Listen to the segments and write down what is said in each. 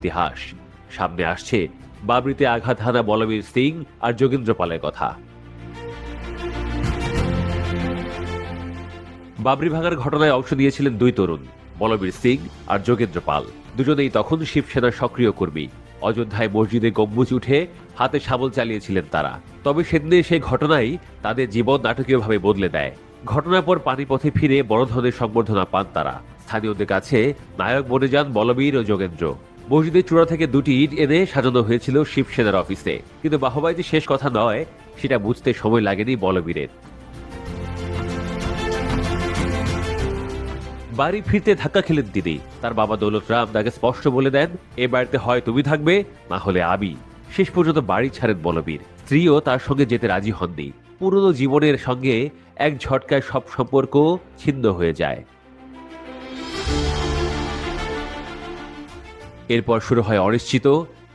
ইতিহাস। সামনে আসছে বাবরিতে আঘাত হানা বলবীর সিং আর যোগেন্দ্র পালের কথা। বাবরি ভাঙার ঘটনায় অংশ নিয়েছিলেন দুই তরুণ, বলবীর সিং আর যোগেন্দ্র পাল। দুজনেই তখন শিবসেনার সক্রিয় কর্মী। অযোধ্যায় মসজিদে গম্বুজ উঠে হাতে শাবল চালিয়েছিলেন তারা। তবে সেদিনের সেই ঘটনাই তাদের জীবন নাটকীয়ভাবে বদলে দেয়। ঘটনার পর পানিপথে ফিরে বড় ধরনের সংবর্ধনা পান তারা। স্থানীয়দের কাছে নায়ক বনে যান বলবীর ও যোগেন্দ্র। মসজিদের চূড়া থেকে দুটি ইট এনে সাজানো হয়েছিল শিবসেনার অফিসে। কিন্তু বাহবাই যে শেষ কথা নয়, সেটা বুঝতে সময় লাগেনি বলবীরের। বাড়ি ফিরতে ধাক্কা খেলেন তিনি। তার বাবা দৌলত রাম তাকে স্পষ্ট বলে দেন, এ বাড়িতে হয় তুমি থাকবে, না হলে আমি। শেষ পর্যন্ত বাড়ি ছাড়েন বলবীর। স্ত্রীও তার সঙ্গে যেতে রাজি হননি। পুরনো জীবনের সঙ্গে এক ঝটকায় সব সম্পর্ক ছিন্ন হয়ে যায়। এরপর শুরু হয় অনিশ্চিত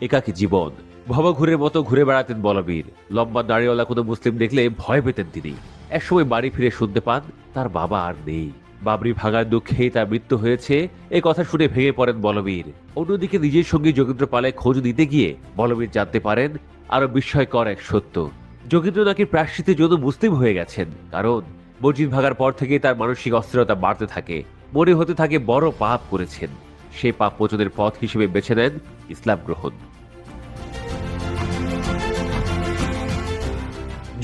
একাকী জীবন। ভবঘুরের মতো ঘুরে বেড়াতেন বলবীর। লম্বা দাড়িওয়ালা কোনো মুসলিম দেখলে ভয় পেতেন তিনি। একসময় বাড়ি ফিরে শুনতে পান তার বাবা আর নেই। বাবরি ভাগার দুঃখেই তার মৃত্যু হয়েছে, এ কথা শুনে ভেঙে পড়েন বলবীর। অন্যদিকে নিজের সঙ্গে যোগেন্দ্র পালে খোঁজ দিতে গিয়ে বলবীর জানতে পারেন আরো বিস্ময়কর এক সত্য। যোগেন্দ্র নাকি প্রায়শ্চিত্তের জন্য মুসলিম হয়ে গেছেন। কারণ মসজিদ ভাগার পর থেকেই তার মানসিক অস্থিরতা বাড়তে থাকে। মনে হতে থাকে বড় পাপ করেছেন। সেই পাপ মোচনের পথ হিসেবে বেছে নেন ইসলাম গ্রহণ।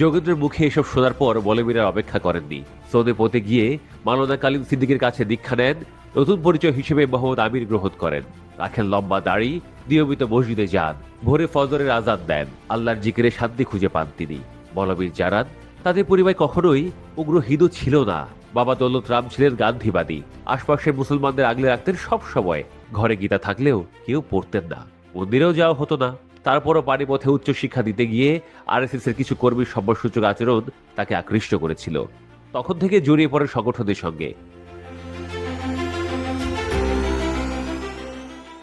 যোগেন্দ্রের মুখে এসব শোনার পর বলবীর আর অপেক্ষা করেননি। সৌদে পথে গিয়ে মাওলানা কালিম সিদ্দিকের কাছে দীক্ষা নেন। নতুন পরিচয় হিসেবে মোহাম্মদ আমির গ্রহণ করেন। রাখেন লম্বা দাড়ি, নিয়মিত মসজিদে যান, ভোরে ফজরের আজান দেন। আল্লাহর জিকিরে শান্তি খুঁজে পান তিনি। বলবীর জানান, তাদের পরিবার কখনোই উগ্র হিন্দু ছিল না। বাবা দৌলত রাম ছিলেন গান্ধীবাদী। আশপাশের মুসলমানদের আগলে রাখতেন সব সময়। ঘরে গীতা থাকলেও কেউ পড়তেন না, মন্দিরেও যাওয়া হতো না। তারপরও পানিপথে উচ্চশিক্ষা দিতে গিয়ে আরএসএস এর কিছু কর্মীর সম্মানসূচক আচরণ তাকে আকৃষ্ট করেছিল। তখন থেকে জড়িয়ে পড়েন সংগঠনের সঙ্গে।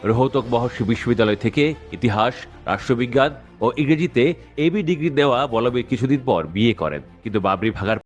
রোহতক মহর্ষি বিশ্ববিদ্যালয় থেকে ইতিহাস, রাষ্ট্রবিজ্ঞান ও ইংরেজিতে এবি ডিগ্রি নেওয়া বলবীর কিছুদিন পর বিয়ে করেন। কিন্তু বাবরি ভাগার